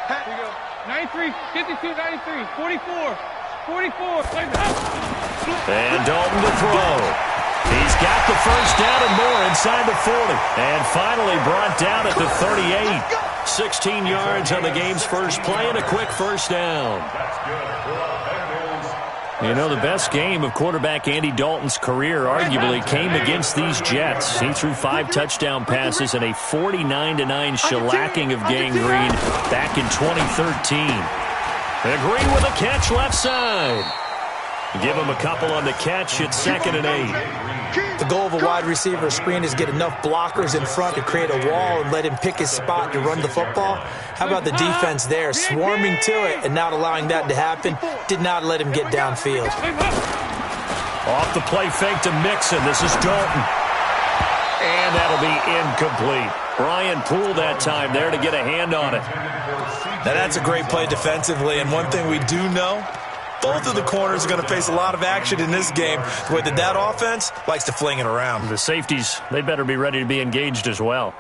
Here we go. 93, 52, 93, 44, 44. And Dalton to throw. He's got the first down and more inside the 40. And finally brought down at the 38. 16 yards on the game's first play and a quick first down. You know, the best game of quarterback Andy Dalton's career arguably came against these Jets. He threw 5 touchdown passes and a 49-9 shellacking of Gang Green back in 2013. And Green with a catch left side. Give him a couple on the catch. It's 2nd and 8. The goal of a wide receiver screen is get enough blockers in front to create a wall and let him pick his spot to run the football. How about the defense there, swarming to it and not allowing that to happen? Did not let him get downfield. Off the play fake to Mixon. This is Dalton. And that'll be incomplete. Brian Poole that time there to get a hand on it. Now that's a great play defensively, and one thing we do know, both of the corners are going to face a lot of action in this game, the way that offense likes to fling it around. The safeties, they better be ready to be engaged as well.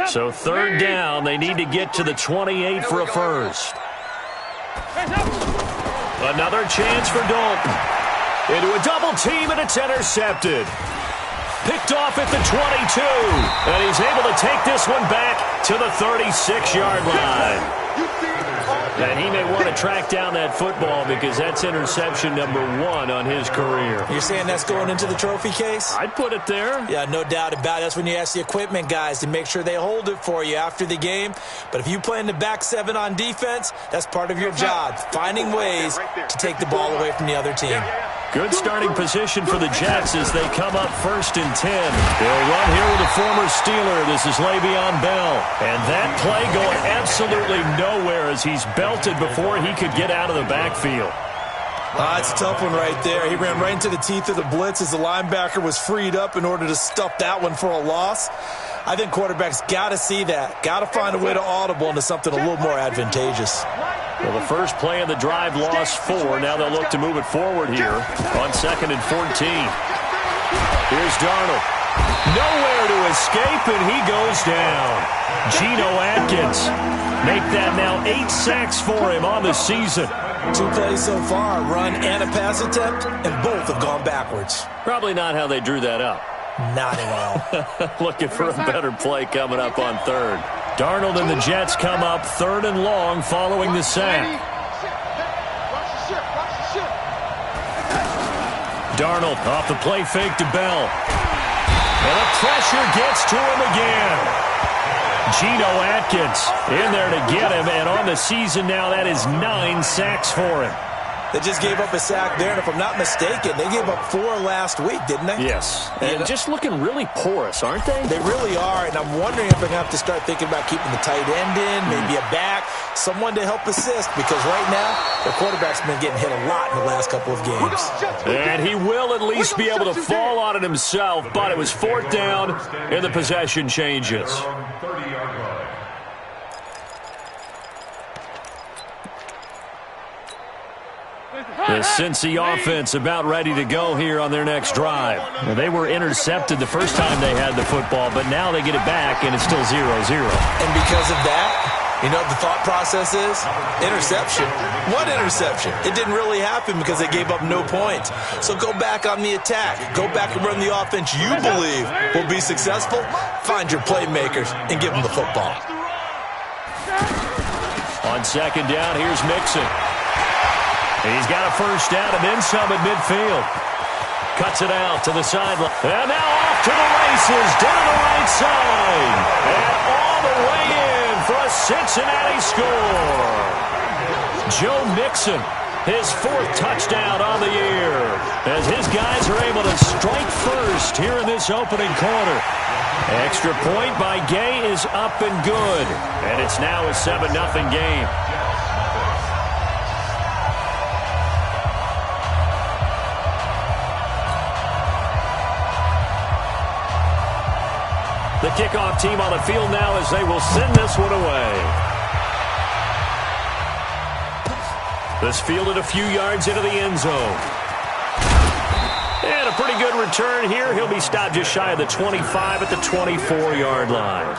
So 3rd down, they need to get to the 28 for a first. Another chance for Dalton. Into a double team, and it's intercepted. Picked off at the 22. And he's able to take this one back to the 36-yard line. And he may want to track down that football because that's interception number 1 on his career. You're saying that's going into the trophy case? I'd put it there. Yeah, no doubt about it. That's when you ask the equipment guys to make sure they hold it for you after the game. But if you play in the back 7 on defense, that's part of your job, finding ways to take the ball away from the other team. Good starting position for the Jets as they come up 1st and 10. They'll run here with a former Steeler. This is Le'Veon Bell. And that play going absolutely nowhere as he's belted before he could get out of the backfield. It's a tough one right there. He ran right into the teeth of the blitz as the linebacker was freed up in order to stuff that one for a loss. I think quarterbacks got to see that. Got to find a way to audible into something a little more advantageous. Well, the first play of the drive lost 4. Now they'll look to move it forward here on 2nd and 14. Here's Darnold. Nowhere to escape, and he goes down. Geno Atkins. Make that now 8 sacks for him on the season. 2 plays so far, run and a pass attempt, and both have gone backwards. Probably not how they drew that up. Not at all. Looking for a better play coming up on 3rd. Darnold and the Jets come up 3rd and long following the sack. Darnold off the play fake to Bell. And the pressure gets to him again. Geno Atkins in there to get him, and on the season now that is 9 sacks for him. They just gave up a sack there, and if I'm not mistaken, they gave up 4 last week, didn't they? Yes, and just looking really porous, aren't they? They really are, and I'm wondering if they're going to have to start thinking about keeping the tight end in, maybe a back, someone to help assist, because right now, their quarterback's been getting hit a lot in the last couple of games. And he will at least be able to fall on it himself, but it was 4th down, and the possession changes. The Cincy offense about ready to go here on their next drive. Now, they were intercepted the first time they had the football, but now they get it back, and it's still 0-0. And because of that, you know what the thought process is? Interception. What interception? It didn't really happen because they gave up no points. So go back on the attack. Go back and run the offense you believe will be successful. Find your playmakers and give them the football. On 2nd down, here's Mixon. He's got a first down and then some at midfield. Cuts it out to the sideline. And now off to the races down the right side. And all the way in for a Cincinnati score. Joe Mixon, his 4th touchdown on the year. As his guys are able to strike first here in this opening quarter. Extra point by Gay is up and good. And it's now a 7-0 game. The kickoff team on the field now as they will send this one away. This fielded a few yards into the end zone. And a a pretty good return here. He'll be stopped just shy of the 25 at the 24-yard line.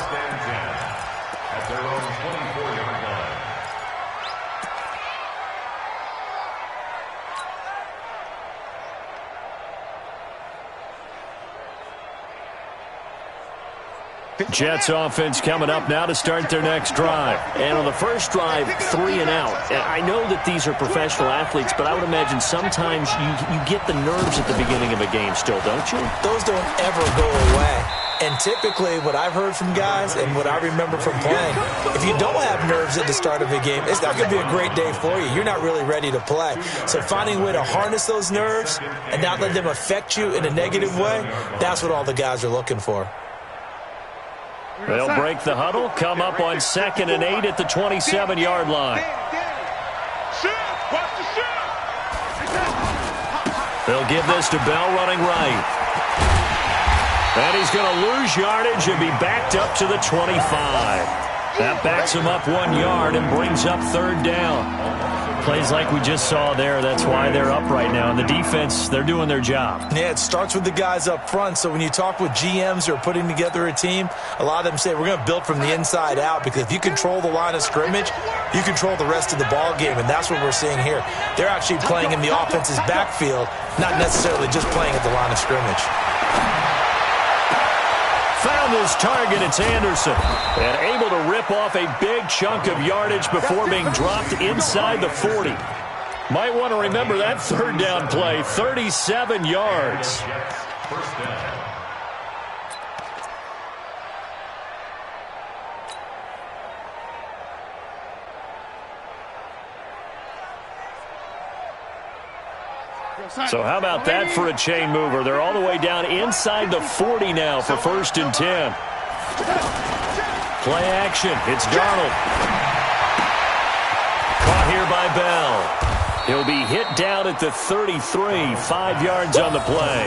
Jets offense coming up now to start their next drive. And on the first drive, 3 and out. I know that these are professional athletes, but I would imagine sometimes you get the nerves at the beginning of a game still, don't you? Those don't ever go away. And typically what I've heard from guys and what I remember from playing, if you don't have nerves at the start of a game, it's not going to be a great day for you. You're not really ready to play. So finding a way to harness those nerves and not let them affect you in a negative way, that's what all the guys are looking for. They'll break the huddle, come up on 2nd and 8 at the 27-yard line. They'll give this to Bell running right. And he's going to lose yardage and be backed up to the 25. That backs him up 1 yard and brings up 3rd down. Plays like we just saw there. That's why they're up right now. And the defense, they're doing their job. Yeah, it starts with the guys up front. So when you talk with GMs who are putting together a team, a lot of them say we're going to build from the inside out, because if you control the line of scrimmage, you control the rest of the ball game. And that's what we're seeing here. They're actually playing in the offense's backfield, not necessarily just playing at the line of scrimmage. Found his target, it's Anderson. And able to rip off a big chunk of yardage before being dropped inside the 40. Might want to remember that 3rd down play, 37 yards. So how about that for a chain mover? They're all the way down inside the 40 now for 1st and 10. Play action. It's Darnold. Caught here by Bell. He'll be hit down at the 33, 5 yards on the play.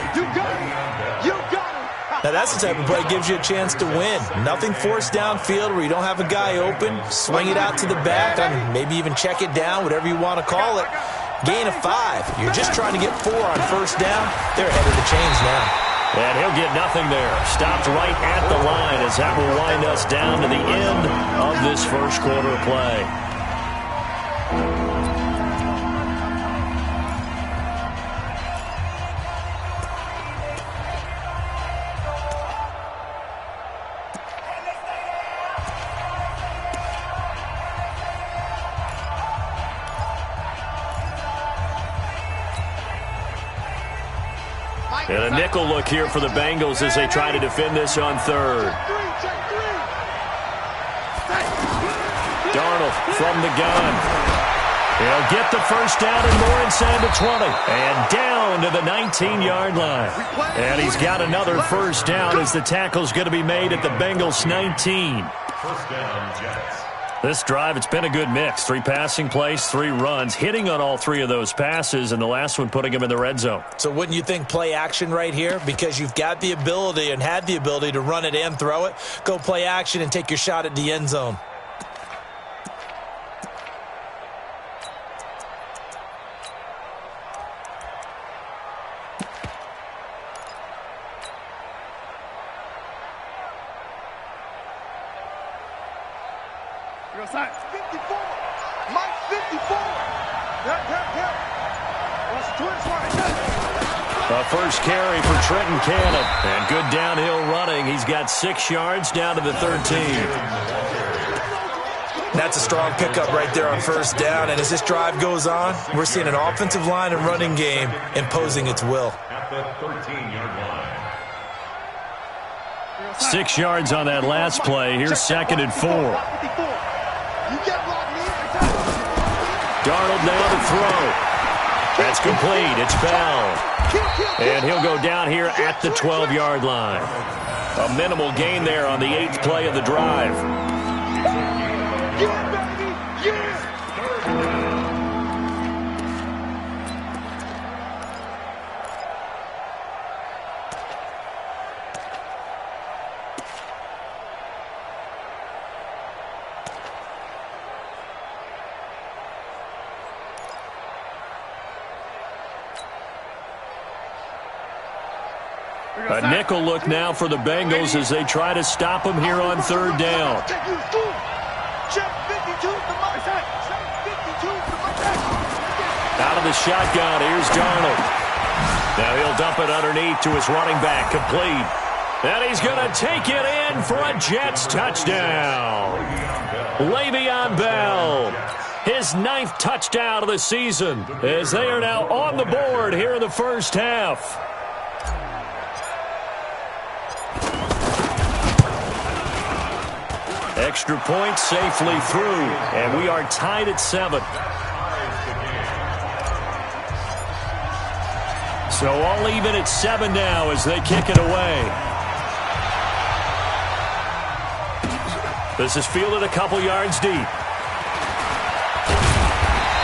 Now that's the type of play that gives you a chance to win. Nothing forced downfield where you don't have a guy open. Swing it out to the back, and maybe even check it down, whatever you want to call it. Gain of 5. You're just trying to get 4 on 1st down. They're ahead of the chains now. And he'll get nothing there. Stopped right at the line as that will wind us down to the end of this first quarter play. And a nickel look here for the Bengals as they try to defend this on 3rd. Darnold from the gun. He'll get the 1st down and more inside the 20. And down to the 19-yard line. And he's got another 1st down as the tackle's going to be made at the Bengals 19. 1st down, Jets. This drive, it's been a good mix. 3 passing plays, 3 runs, hitting on all 3 of those passes, and the last one putting him in the red zone. So wouldn't you think play action right here? Because you've got the ability and had the ability to run it and throw it. Go play action and take your shot at the end zone. Side. 54. Mike 54. A first carry for Trenton Cannon. And good downhill running. He's got 6 yards down to the 13. That's a strong pickup right there on 1st down. And as this drive goes on, we're seeing an offensive line and running game imposing its will. At the 13-yard line. 6 yards on that last play. Here's 2nd and 4. Darnold now to throw. That's complete. It's Bell. And he'll go down here at the 12-yard line. A minimal gain there on the 8th play of the drive. A nickel look now for the Bengals as they try to stop him here on third down. Out of the shotgun, here's Darnold. Now he'll dump it underneath to his running back, complete. And he's going to take it in for a Jets touchdown. Le'Veon Bell, his 9th touchdown of the season, as they are now on the board here in the first half. Extra point safely through, and we are tied at 7. So all even at 7 now as they kick it away. This is fielded a couple yards deep.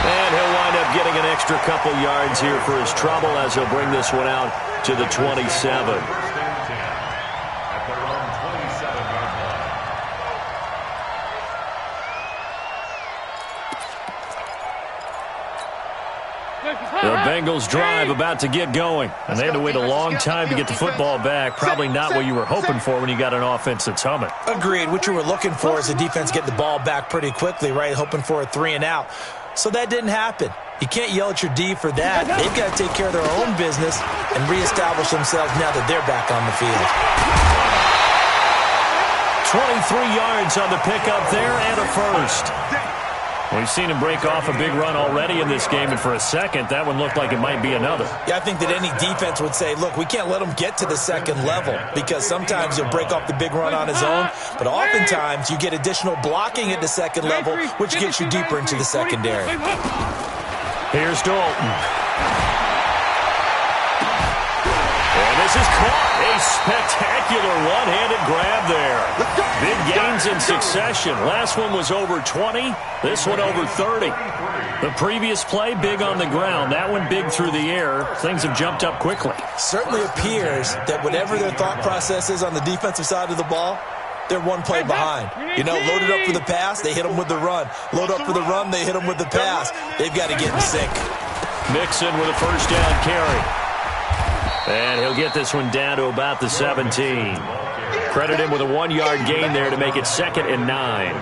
And he'll wind up getting an extra couple yards here for his trouble as he'll bring this one out to the 27. The Bengals drive about to get going, and they had to wait a long time to get the football back. Probably not what you were hoping for when you got an offense that's humming. Agreed. What you were looking for is the defense get the ball back pretty quickly, right? Hoping for a 3-and-out. So that didn't happen. You can't yell at your D for that. They've got to take care of their own business and reestablish themselves now that they're back on the field. 23 yards on the pickup there and a first. We've seen him break off a big run already in this game, and for a second, that one looked like it might be another. Yeah, I think that any defense would say, look, we can't let him get to the second level because sometimes he'll break off the big run on his own, but oftentimes you get additional blocking at the second level, which gets you deeper into the secondary. Here's Dalton. And this is caught. A spectacular one-handed grab there. Big gains in succession. Last one was over 20. This one over 30. The previous play, big on the ground. That one big through the air. Things have jumped up quickly. Certainly appears that whatever their thought process is on the defensive side of the ball, they're one play behind. You know, loaded up for the pass, they hit them with the run. Load up for the run, they hit them with the pass. They've got to get in sync. Mixon with a first down carry. And he'll get this one down to about the 17. Credit him with a 1-yard gain there to make it 2nd and 9.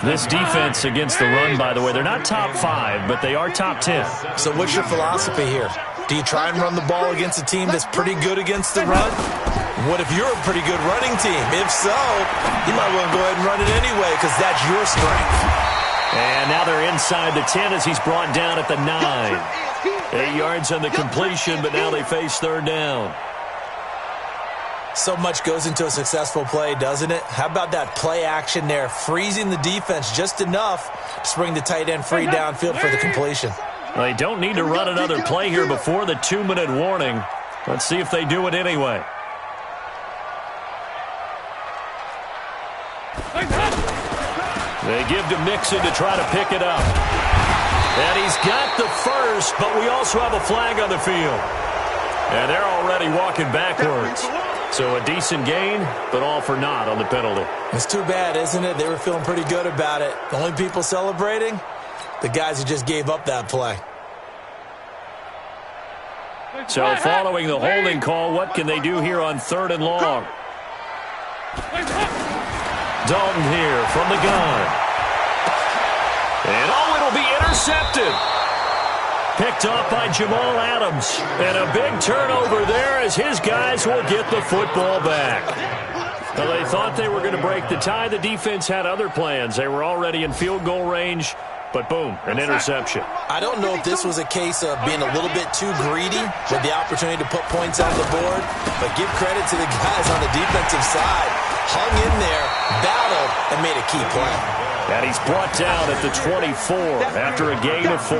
This defense against the run, by the way, they're not top 5, but they are top 10. So what's your philosophy here? Do you try and run the ball against a team that's pretty good against the run? What if you're a pretty good running team? If so, you might want to go ahead and run it anyway because that's your strength. And now they're inside the 10 as he's brought down at the 9. 8 yards on the completion, but now they face third down. So much goes into a successful play, doesn't it? How about that play action there, freezing the defense just enough to bring the tight end free downfield for the completion. Well, they don't need to run another play here before the 2-minute warning. Let's see if they do it anyway. They give to Mixon to try to pick it up. And he's got the first, but we also have a flag on the field. And they're already walking backwards. So a decent gain, but all for naught on the penalty. It's too bad, isn't it? They were feeling pretty good about it. The only people celebrating, the guys who just gave up that play. So following the holding call, what can they do here on 3rd and long? Dalton here from the gun. And it'll be intercepted. Picked off by Jamal Adams. And a big turnover there as his guys will get the football back. Well, they thought they were going to break the tie. The defense had other plans. They were already in field goal range. But boom, an interception. I don't know if this was a case of being a little bit too greedy with the opportunity to put points on the board, but give credit to the guys on the defensive side. Hung in there, battled, and made a key play. And he's brought down at the 24 after a gain of 4.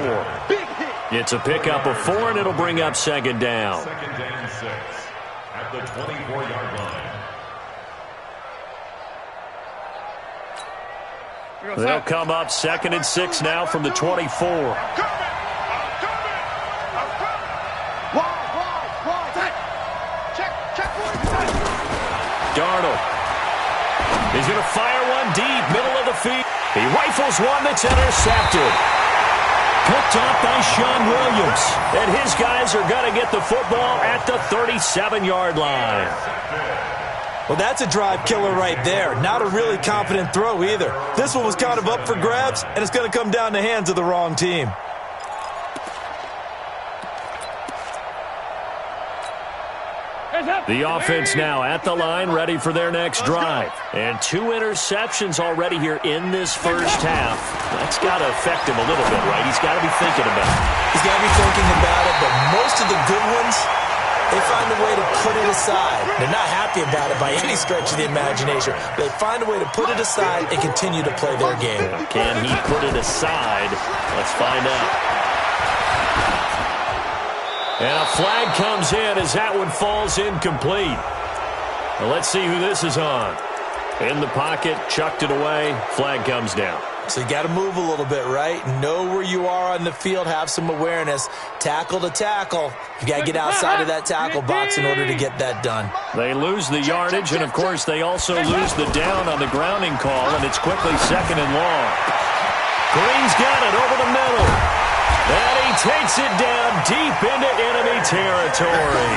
It's a pickup of 4, and it'll bring up 2nd down. 2nd and 6 at the 24-yard line. They'll come up 2nd and 6 now from the 24. Darnold. He's going to fire one deep, middle of the field. He rifles one that's intercepted. picked off by Sean Williams. And his guys are going to get the football at the 37-yard line. Well, that's a drive killer right there. Not a really confident throw either. This one was kind of up for grabs, and it's going to come down in the hands of the wrong team. The offense now at the line, ready for their next drive. And 2 interceptions already here in this first half. That's got to affect him a little bit, right? He's got to be thinking about it. He's got to be thinking about it, but most of the good ones, they find a way to put it aside. They're not happy about it by any stretch of the imagination. They find a way to put it aside and continue to play their game. Can he put it aside? Let's find out. And a flag comes in as that one falls incomplete. Well, let's see who this is on. In the pocket, chucked it away, flag comes down. So you got to move a little bit, right? Know where you are on the field, have some awareness. Tackle to tackle. You got to get outside of that tackle box in order to get that done. They lose the yardage, and of course they also lose the down on the grounding call, and it's quickly 2nd and long. Green's got it over the middle. And he takes it down deep into enemy territory.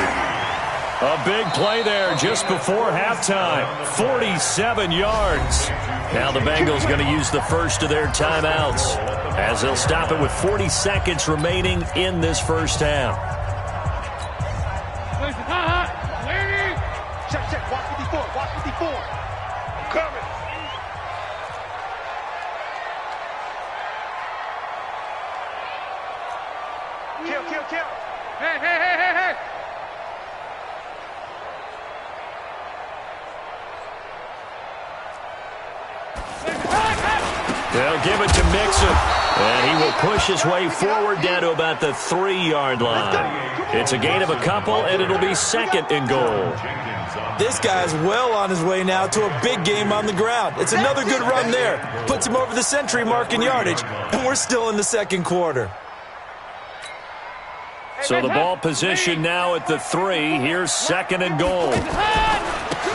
A big play there just before halftime. 47 yards. Now the Bengals going to use the first of their timeouts as they'll stop it with 40 seconds remaining in this first half. Check. Watch 54. Watch 54. I'm coming. Kill. Hey. They'll give it to Mixon, and he will push his way forward down to about the 3-yard line. It's a gain of a couple, and it'll be 2nd and goal. This guy's well on his way now to a big game on the ground. It's another good run there. Puts him over the century mark in yardage, and we're still in the second quarter. So the ball position now at the 3. Here's 2nd and goal.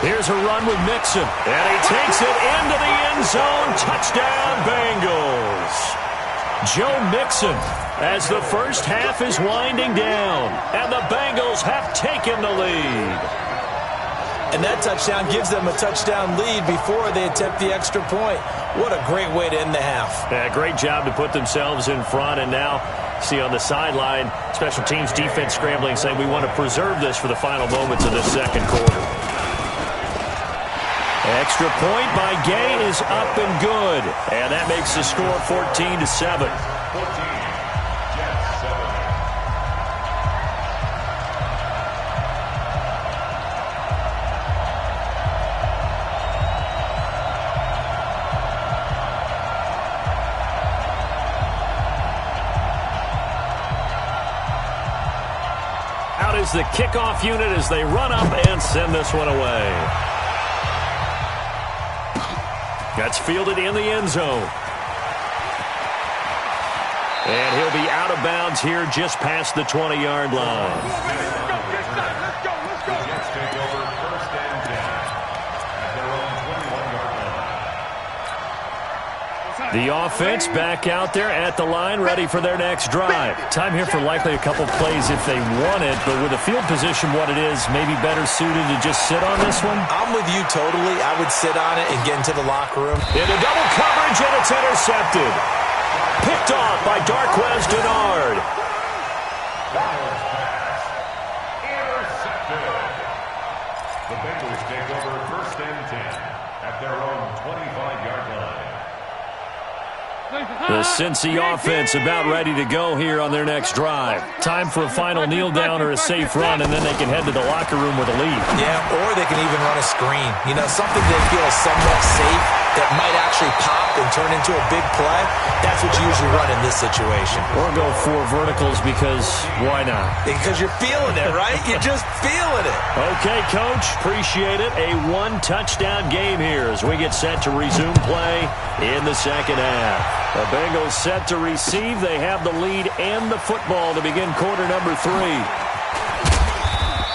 Here's a run with Mixon. And he takes it into the end zone. Touchdown, Bengals. Joe Mixon as the first half is winding down. And the Bengals have taken the lead. And that touchdown gives them a touchdown lead before they attempt the extra point. What a great way to end the half. Yeah, great job to put themselves in front. And now, see on the sideline, special teams defense scrambling, saying we want to preserve this for the final moments of this second quarter. Extra point by Gay is up and good. And that makes the score 14-7. Out is the kickoff unit as they run up and send this one away. That's fielded in the end zone. And he'll be out of bounds here just past the 20-yard line. Let's go. Jets take over 1st and 10 at their own 21-yard line. The offense back out there at the line, ready for their next drive. Time here for likely a couple plays if they want it, but with the field position what it is, maybe better suited to just sit on this one? I'm with you totally. I would sit on it and get into the locker room. Into double coverage, and it's intercepted. Picked off by Darquez Denard. Intercepted. The Bengals take over 1st and 10 at their own 25-yard line. The Cincy offense about ready to go here on their next drive. Time for a final kneel down or a safe run, and then they can head to the locker room with a lead. Yeah, or they can even run a screen. You know, something they feel is somewhat safe that might actually pop and turn into a big play. That's what you usually run in this situation. Or go 4 verticals because why not? Because you're feeling it, right? You're just feeling it. Okay, Coach, appreciate it. A 1-touchdown game here as we get set to resume play in the second half. The Bengals set to receive. They have the lead and the football to begin quarter number 3.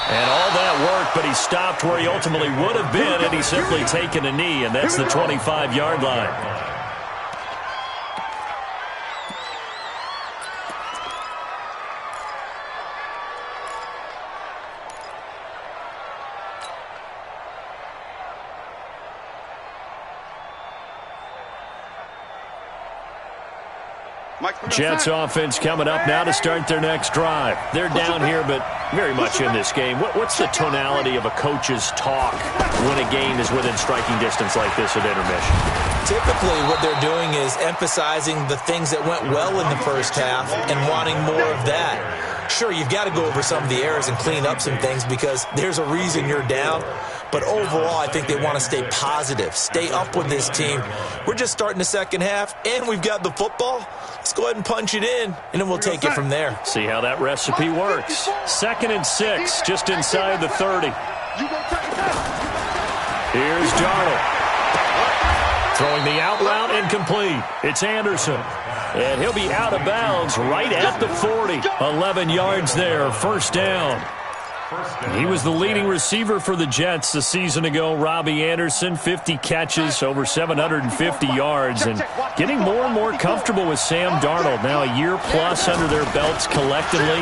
And all that worked, but he stopped where he ultimately would have been, and he's simply taken a knee, and that's the 25-yard line. Jets offense coming up now to start their next drive. They're down here, but very much in this game. What's the tonality of a coach's talk when a game is within striking distance like this at intermission? Typically, what they're doing is emphasizing the things that went well in the first half and wanting more of that. Sure, you've got to go over some of the errors and clean up some things because there's a reason you're down. But overall, I think they want to stay positive, stay up with this team. We're just starting the second half, and we've got the football. Let's go ahead and punch it in, and then we'll take it from there. See how that recipe works. 2nd and 6, just inside the 30. Here's Darnold. Throwing the out route incomplete. It's Anderson. And he'll be out of bounds right at the 40. 11 yards there, first down. He was the leading receiver for the Jets the season ago. Robbie Anderson, 50 catches, over 750 yards, and getting more and more comfortable with Sam Darnold. Now a year plus under their belts collectively.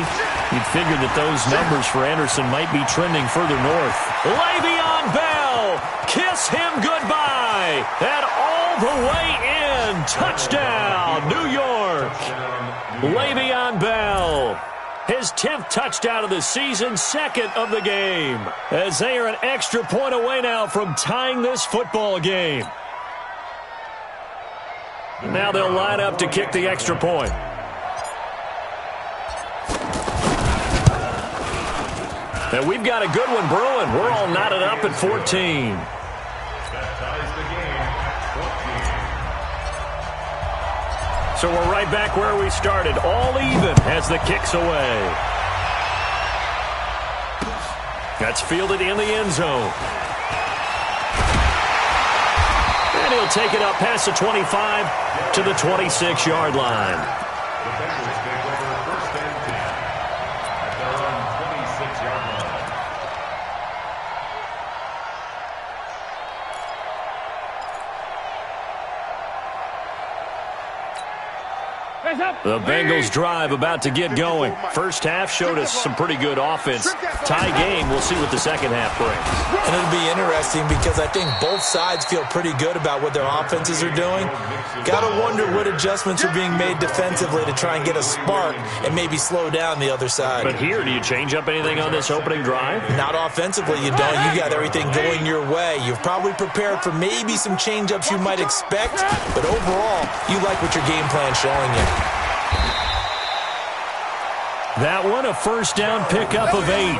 You'd figure that those numbers for Anderson might be trending further north. Le'Veon Bell, kiss him goodbye, and all the way in. Touchdown, New York. Le'Veon Bell. His 10th touchdown of the season, 2nd of the game. As they are an extra point away now from tying this football game. Now they'll line up to kick the extra point. And we've got a good one brewing. We're all knotted up at 14. That ties the game at 14. So we're right back where we started, all even as the kick's away. That's fielded in the end zone. And he'll take it up past the 25 to the 26-yard line. The Bengals take over 1st and 10 at their own 26-yard line. The Bengals drive about to get going. First half showed us some pretty good offense. Tie game, we'll see what the second half brings. And it'll be interesting because I think both sides feel pretty good about what their offenses are doing. Got to wonder what adjustments are being made defensively to try and get a spark and maybe slow down the other side. But here, do you change up anything on this opening drive? Not offensively, you don't. You got everything going your way. You've probably prepared for maybe some change-ups you might expect, but overall, you like what your game plan's showing you. That one, a first down pickup of 8.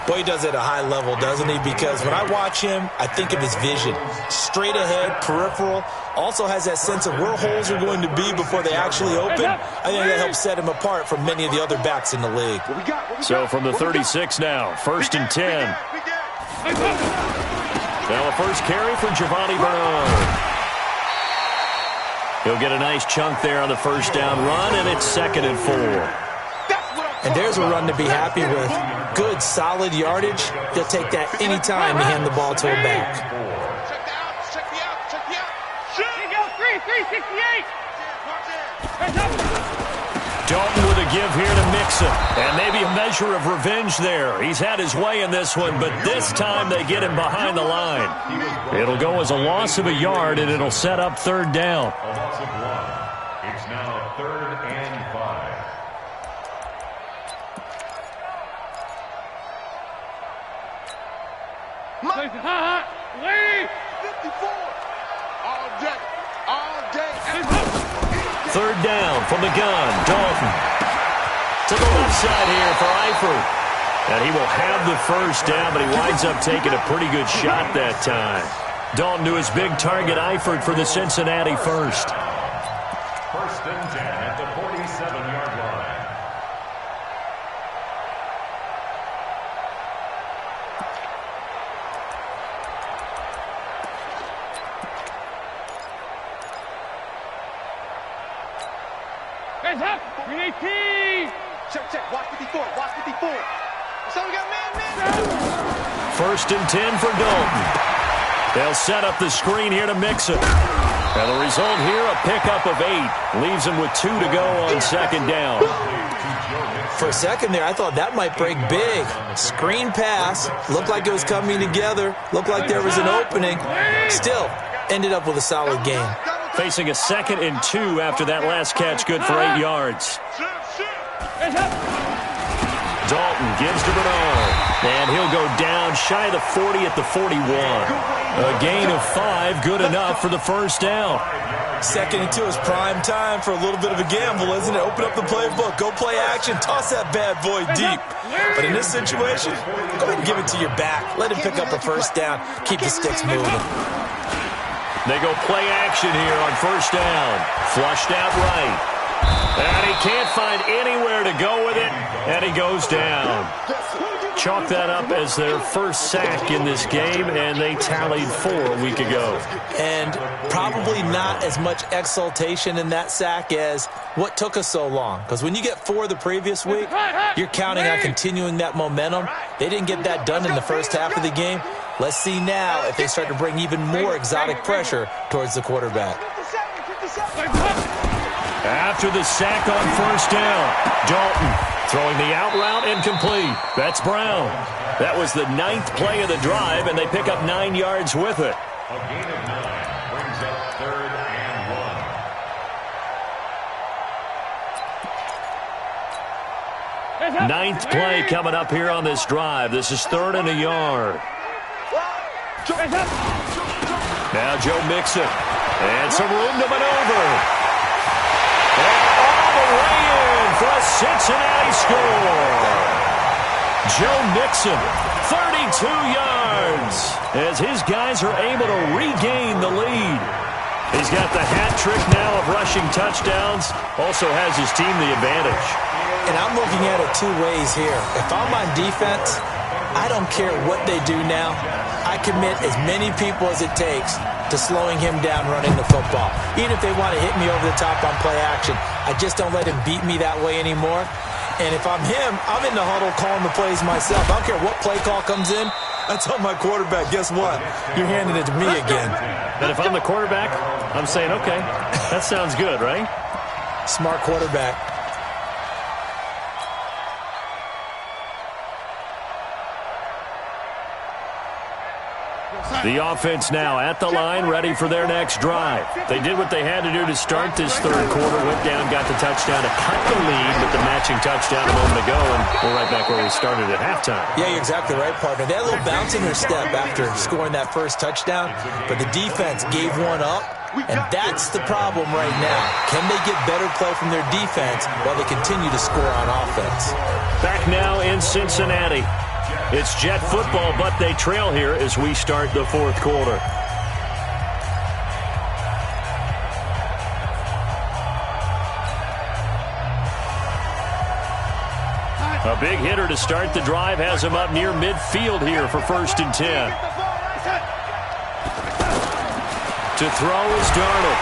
Boy, he does it at a high level, doesn't he? Because when I watch him, I think of his vision. Straight ahead, peripheral. Also has that sense of where holes are going to be before they actually open. I think that helps set him apart from many of the other backs in the league. So from the 36 now, 1st and 10. Now a first carry for Giovanni Bernard. He'll get a nice chunk there on the first down run, and it's 2nd and 4. And there's a run to be happy with. Good, solid yardage. They'll take that any time to hand the ball to a back. Check me out. 368. Dalton with a give here to Mixon. And maybe a measure of revenge there. He's had his way in this one, but this time they get him behind the line. It'll go as a loss of a yard, and it'll set up 3rd down. A loss of 1. It's now 3rd and 5. Lady. 54. All day. 3rd down from the gun. Dalton to the left side here for Eifert. And he will have the first down, but he winds up taking a pretty good shot that time. Dalton to his big target, Eifert, for the Cincinnati first. 1st and 10 at the 47-yard line. Guys up. 318. Check. Watch 54. So we got man. 1st and 10 for Dalton. They'll set up the screen here to Mixon. And the result here, a pickup of 8. Leaves him with 2 to go on 2nd down. For a second there, I thought that might break big. Screen pass. Looked like it was coming together. Looked like there was an opening. Still, ended up with a solid game. Facing a 2nd and 2 after that last catch, good for 8 yards. Dalton gives to Bernard, and he'll go down shy of the 40 at the 41. A gain of 5, good enough for the first down. 2nd and 2 is prime time for a little bit of a gamble, isn't it? Open up the playbook, go play action, toss that bad boy deep. But in this situation, go ahead and give it to your back. Let him pick up a first down, keep the sticks moving. They go play action here on first down. Flushed out right. And he can't find anywhere to go with it, and he goes down. Chalk that up as their first sack in this game, and they tallied 4 a week ago. And probably not as much exultation in that sack as what took us so long. Because when you get 4 the previous week, you're counting on continuing that momentum. They didn't get that done in the first half of the game. Let's see now if they start to bring even more exotic pressure towards the quarterback. After the sack on first down, Dalton throwing the out route incomplete. That's Brown. That was the 9th play of the drive, and they pick up 9 yards with it. A gain of 9 brings up 3rd and 1. 9th play coming up here on this drive. This is 3rd and a yard. Now Joe Mixon. And some room to maneuver. And all the way in for a Cincinnati score. Joe Mixon, 32 yards, as his guys are able to regain the lead. He's got the hat trick now of rushing touchdowns, also has his team the advantage. And I'm looking at it 2 ways here. If I'm on defense, I don't care what they do now. I commit as many people as it takes to slowing him down running the football. Even if they want to hit me over the top on play action, I just don't let him beat me that way anymore. And if I'm him, I'm in the huddle calling the plays myself. I don't care what play call comes in. I tell my quarterback, guess what? You're handing it to me again. But if I'm the quarterback, I'm saying, okay, that sounds good, right? Smart quarterback. The offense now at the line, ready for their next drive. They did what they had to do to start this 3rd quarter, went down, got the touchdown to cut the lead with the matching touchdown a moment ago, and we're right back where we started at halftime. Yeah, you're exactly right, partner. They had a little bounce in their step after scoring that first touchdown, but the defense gave one up, and that's the problem right now. Can they get better play from their defense while they continue to score on offense? Back now in Cincinnati. It's Jet football, but they trail here as we start the 4th quarter. A big hitter to start the drive has him up near midfield here for 1st and 10. To throw is Darnold.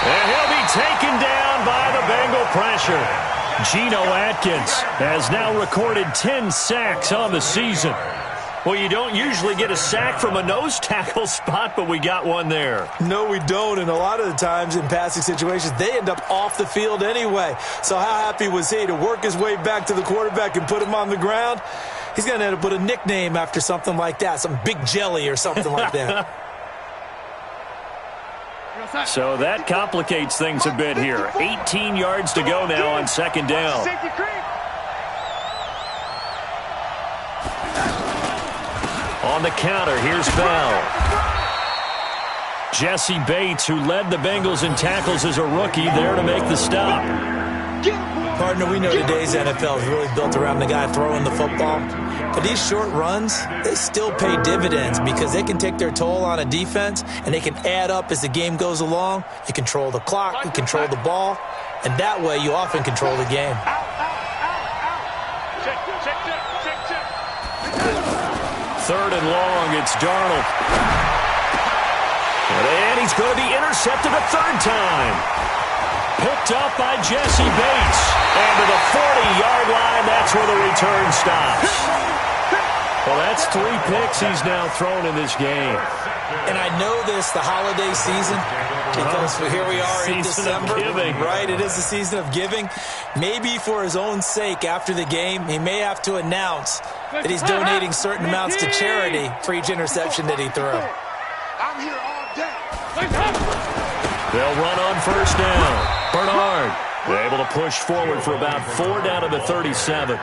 And he'll be taken down by the Bengal pressure. Geno Atkins has now recorded 10 sacks on the season. Well, you don't usually get a sack from a nose tackle spot, but we got one there. No, we don't, and a lot of the times in passing situations, they end up off the field anyway. So how happy was he to work his way back to the quarterback and put him on the ground? He's going to end up with a nickname after something like that, some Big Jelly or something like that. So that complicates things a bit here. 18 yards to go now on 2nd down. On the counter, here's Bell. Jesse Bates, who led the Bengals in tackles as a rookie, there to make the stop. Partner, we know today's NFL is really built around the guy throwing the football. But these short runs, they still pay dividends because they can take their toll on a defense and they can add up as the game goes along. You control the clock, you control the ball, and that way you often control the game. Third and long, it's Darnold. And he's going to be intercepted a 3rd time. Picked up by Jesse Bates. And to the 40-yard line, that's where the return stops. Well, that's 3 picks he's now thrown in this game. And I know this, the holiday season, because here we are in December. Right, it is the season of giving. Maybe for his own sake after the game, he may have to announce that he's donating certain amounts to charity for each interception that he threw. I'm here all day. They'll run on first down. Bernard able to push forward for about 4 down to the 37.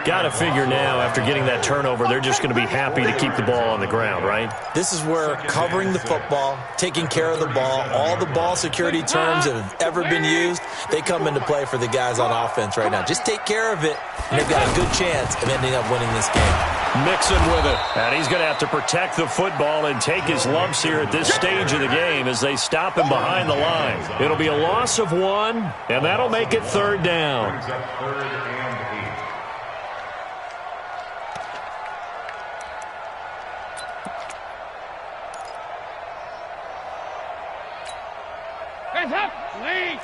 Got to figure now, after getting that turnover, they're just going to be happy to keep the ball on the ground, right? This is where covering the football, taking care of the ball, all the ball security terms that have ever been used, they come into play for the guys on offense right now. Just take care of it, and they've got a good chance of ending up winning this game. Mixon with it. And he's going to have to protect the football and take his lumps here at this stage of the game as they stop him behind the line. It'll be a loss of 1, and that'll make it 3rd down. Hands up. Lead.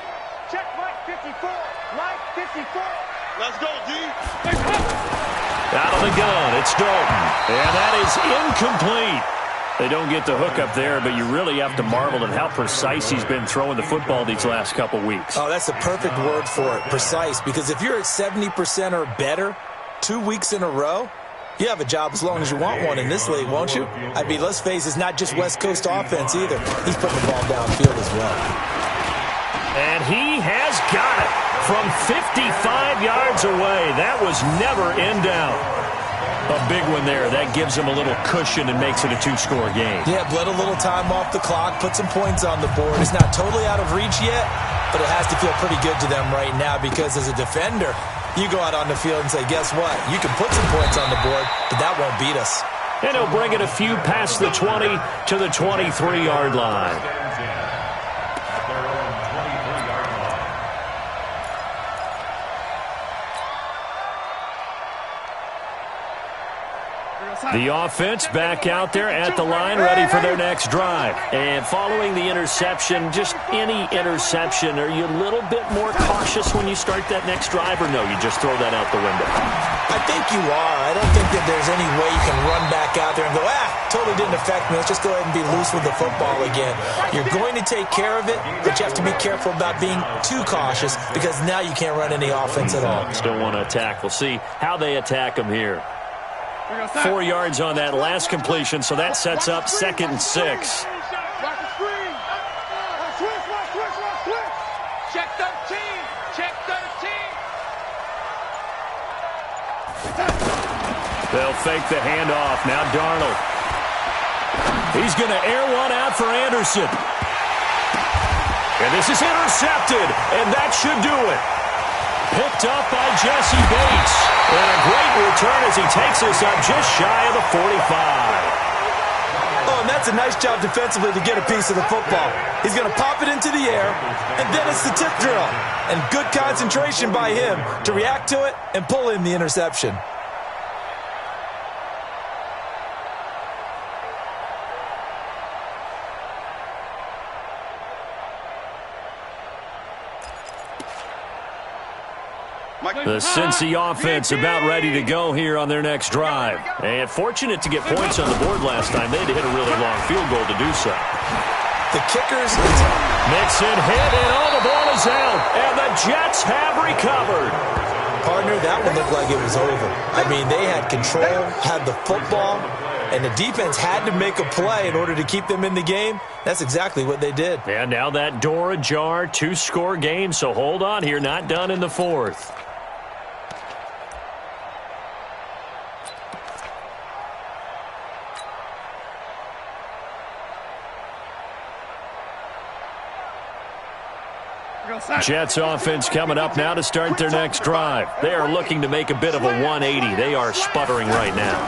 Check Mike 54. Mike 54. Let's go, D. Out of the gun, it's Dalton. And that is incomplete. They don't get the hook up there, but you really have to marvel at how precise he's been throwing the football these last couple weeks. Oh, that's the perfect word for it, precise. Because if you're at 70% or better 2 weeks in a row, you have a job as long as you want one in this league, won't you? I mean, let's face it, it's not just West Coast offense either. He's putting the ball downfield as well. And he has got it from 55 yards away. That was never in doubt. A big one there. That gives him a little cushion and makes it a 2-score game. Yeah, bled a little time off the clock, put some points on the board. It's not totally out of reach yet, but it has to feel pretty good to them right now because as a defender, you go out on the field and say, guess what? You can put some points on the board, but that won't beat us. And he'll bring it a few past the 20 to the 23-yard line. The offense back out there at the line, ready for their next drive. And following the interception, just any interception, are you a little bit more cautious when you start that next drive, or no, you just throw that out the window? I think you are. I don't think that there's any way you can run back out there and go, totally didn't affect me. Let's just go ahead and be loose with the football again. You're going to take care of it, but you have to be careful about being too cautious because now you can't run any offense at all. Still want to attack. We'll see how they attack them here. 4 yards on that last completion, so that sets up 2nd and 6. Check 13. Check 13. They'll fake the handoff. Now Darnold. He's going to air one out for Anderson. And this is intercepted, and that should do it. Picked up by Jesse Bates. And a great return as he takes us up just shy of the 45. Oh, and that's a nice job defensively to get a piece of the football. He's going to pop it into the air, and then it's the tip drill. And good concentration by him to react to it and pull in the interception. The Cincy offense about ready to go here on their next drive. And fortunate to get points on the board last time. They had to hit a really long field goal to do so. The kickers. Mixon hit, and all the ball is out. And the Jets have recovered. Partner, that one looked like it was over. I mean, they had control, had the football, and the defense had to make a play in order to keep them in the game. That's exactly what they did. And now that door ajar, 2-score game, so hold on here, not done in the 4th. Jets offense coming up now to start their next drive. They are looking to make a bit of a 180. They are sputtering right now.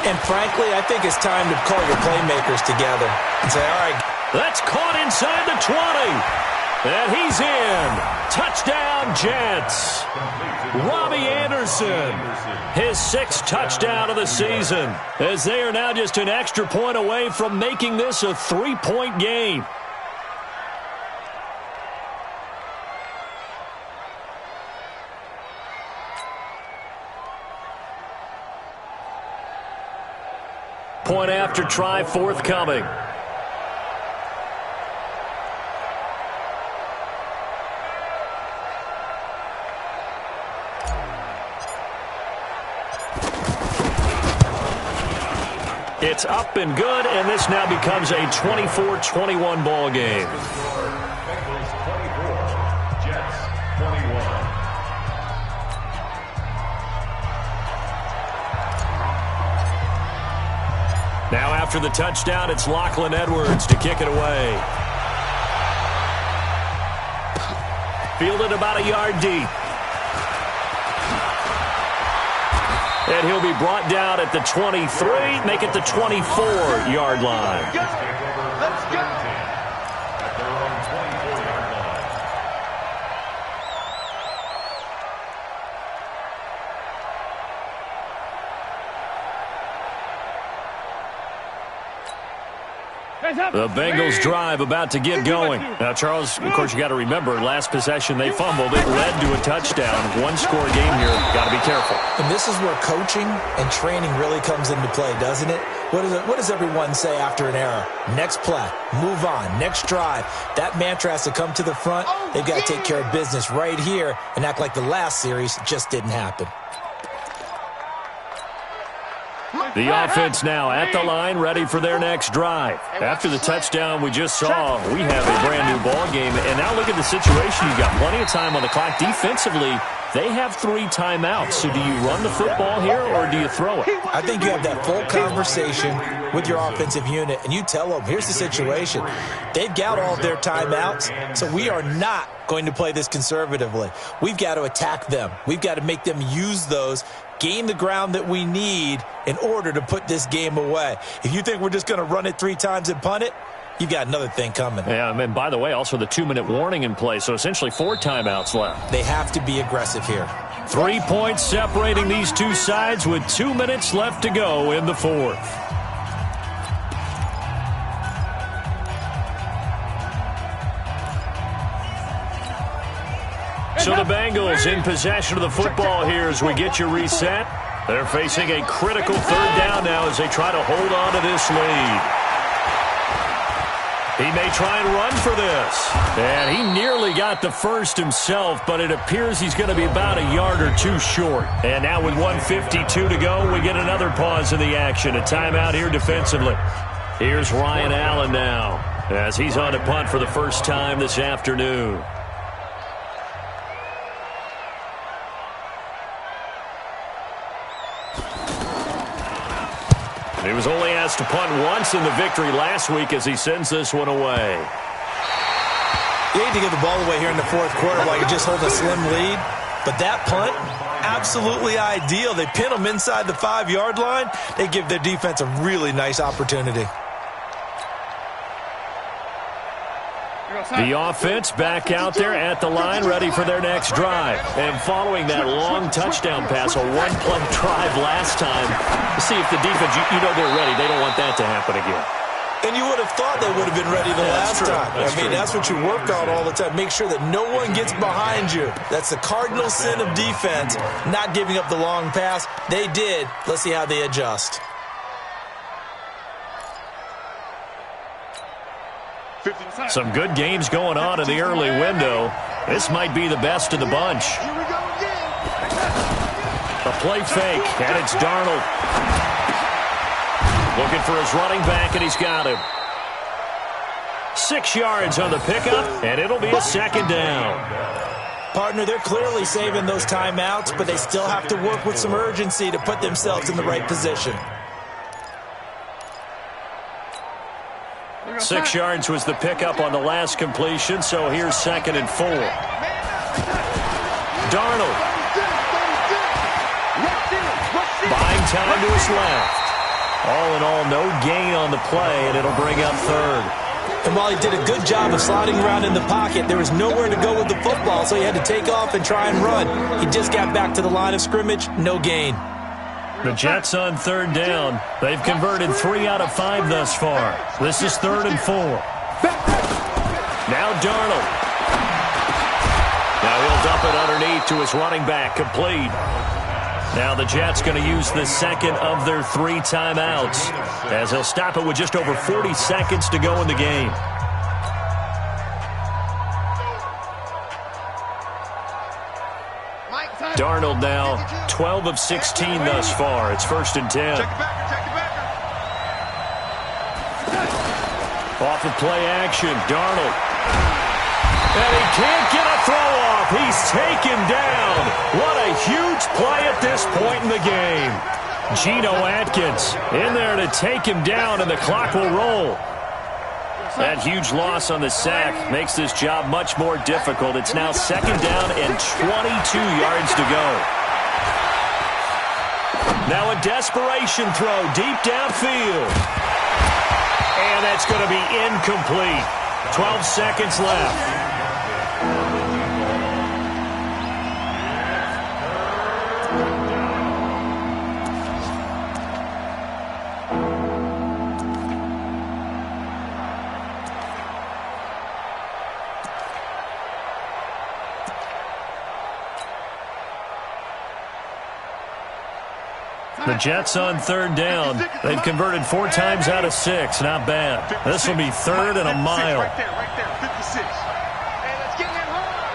And frankly, I think it's time to call your playmakers together and say, all right. That's caught inside the 20. And he's in. Touchdown, Jets. Robbie Anderson, his 6th touchdown of the season, as they are now just an extra point away from making this a 3-point game. Point after try forthcoming. It's up and good, and this now becomes a 24-21 ball game. Bengals 24, Jets 21. Now after the touchdown, it's Lachlan Edwards to kick it away. Fielded about a yard deep. And he'll be brought down at the 23, make it the 24-yard line. Let's go. At their own 24-yard line. The Bengals drive about to get going. Now, Charles, of course, you got to remember, last possession they fumbled. It led to a touchdown. One-score game here. Got to be careful. And this is where coaching and training really comes into play, doesn't it? What does everyone say after an error? Next play, move on, next drive. That mantra has to come to the front. They've got to take care of business right here and act like the last series just didn't happen. The offense now at the line, ready for their next drive. After the touchdown we just saw, we have a brand-new ball game. And now look at the situation. You've got plenty of time on the clock. Defensively, they have 3 timeouts. So do you run the football here or do you throw it? I think you have that full conversation with your offensive unit, and you tell them, here's the situation. They've got all of their timeouts, so we are not going to play this conservatively. We've got to attack them. We've got to make them use those, gain the ground that we need in order to put this game away. If you think we're just going to run it 3 times and punt it, you've got another thing coming. Yeah, and by the way, also the 2-minute warning in place, so essentially 4 timeouts left. They have to be aggressive here. 3 points separating these two sides with 2 minutes left to go in the 4th. So the Bengals in possession of the football here as we get you reset. They're facing a critical 3rd down now as they try to hold on to this lead. He may try and run for this. And he nearly got the first himself, but it appears he's going to be about a yard or 2 short. And now with 1:52 to go, we get another pause in the action. A timeout here defensively. Here's Ryan Allen now as he's on to punt for the first time this afternoon. He was only asked to punt once in the victory last week as he sends this one away. You hate to give the ball away here in the 4th quarter while you're just holding a slim lead. But that punt, absolutely ideal. They pin them inside the 5-yard line. They give their defense a really nice opportunity. The offense back out there at the line, ready for their next drive. And following that long touchdown pass, a 1-play drive last time, see if the defense, you know they're ready. They don't want that to happen again. And you would have thought they would have been ready the last time. That's what you work on all the time. Make sure that no one gets behind you. That's the cardinal sin of defense, not giving up the long pass. They did. Let's see how they adjust. Some good games going on in the early window. This might be the best of the bunch. A play fake, and it's Darnold. Looking for his running back, and he's got him. 6 yards on the pickup, and it'll be a 2nd down. Partner, they're clearly saving those timeouts, but they still have to work with some urgency to put themselves in the right position. 6 yards was the pickup on the last completion, so here's 2nd and 4. Darnold. Buying time to his left. All in all, no gain on the play, and it'll bring up 3rd. And while he did a good job of sliding around in the pocket, there was nowhere to go with the football, so he had to take off and try and run. He just got back to the line of scrimmage, no gain. The Jets on 3rd down. They've converted 3 out of 5 thus far. This is 3rd and 4. Now Darnold. Now he'll dump it underneath to his running back, complete. Now the Jets going to use the 2nd of their 3 timeouts as he'll stop it with just over 40 seconds to go in the game. Darnold now 12 of 16 thus far. It's 1st and 10. Off of play action, Darnold. And he can't get a throw off. He's taken down. What a huge play at this point in the game. Geno Atkins in there to take him down, and the clock will roll. That huge loss on the sack makes this job much more difficult. It's now 2nd down and 22 yards to go. Now a desperation throw deep downfield. And that's going to be incomplete. 12 seconds left. The Jets on 3rd down. They've converted 4 times out of 6. Not bad. This will be 3rd and a mile. Right there, 56. Hey, let's get him hard.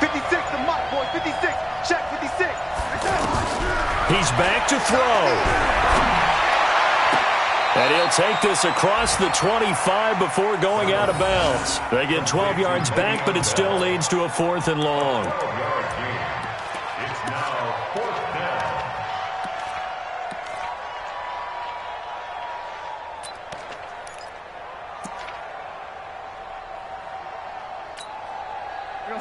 56, the mark, boys, 56. Check, 56. He's back to throw. And he'll take this across the 25 before going out of bounds. They get 12 yards back, but it still leads to a 4th and long.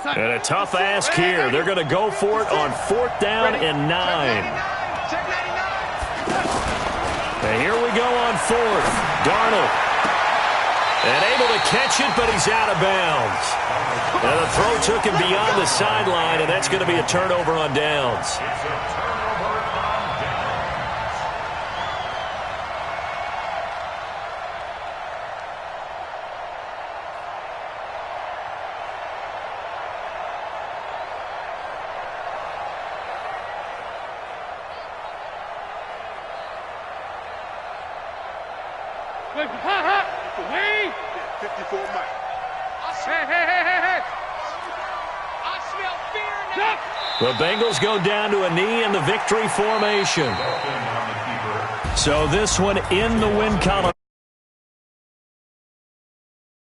And a tough ask here. They're going to go for it on 4th down and 9. And here we go on 4th. Darnold. And able to catch it, but he's out of bounds. And the throw took him beyond the sideline, and that's going to be a turnover on downs. Hey! 54 Mike. Hey! I smell fear now. The Bengals go down to a knee in the victory formation. So this one in the win column.